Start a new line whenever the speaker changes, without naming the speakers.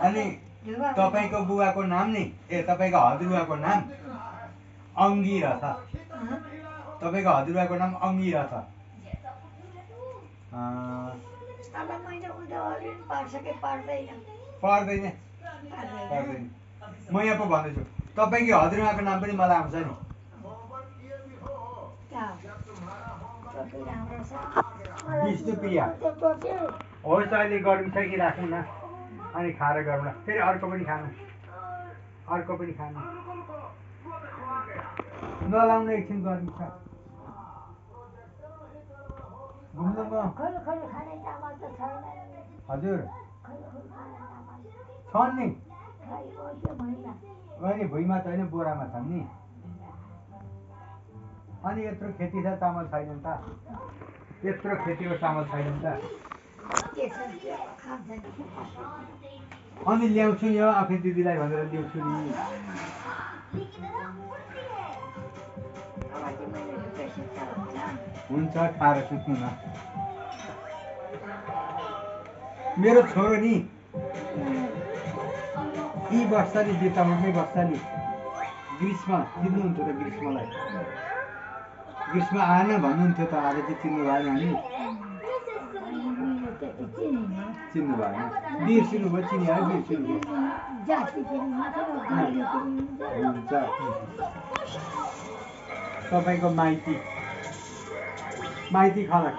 अनि तपाईको बुवाको नाम नि तपाईको हजुरबुवाको नाम अङ्गिरथ तपाईको हजुरबुवाको नाम अङ्गिरथ पर्दैन म यहाँ पो भन्दैछु तपाईको हजुरबुवाको नाम पनि मलाई आउँछ नि विष्णुप्रिया होस् अहिले गर्मी छ कि राखौँ न अनि खाएर गरौँ न फेरि अर्को पनि खानु नलाउनु एकछिन गर्मी छ घुम्नुमा हजुर छन् नि अनि भुइँमा छैन बोरामा छन् नि अनि यत्रो खेती छ चामल छैन त यत्रो खेतीको चामल छैन त अनि ल्याउँछु नि आफै दिदीलाई भनेर ल्याउँछु नि हुन्छ खाएर सुत्नु न मेरो छोरो नि यी बस्छ नि बिर्तामोडमै बस्छ नि ग्रीष्म चिन्नुहुन्थ्यो त ग्रीष्मलाई ग्रीष्म आएन भन्नुहुन्थ्यो त आज चाहिँ चिन्नु भएन नि चिन्नु भएन बिर्सिनु भयो चिनिहाल्यो बिर्सिनु हुन्छ तपाईँको माइती खलक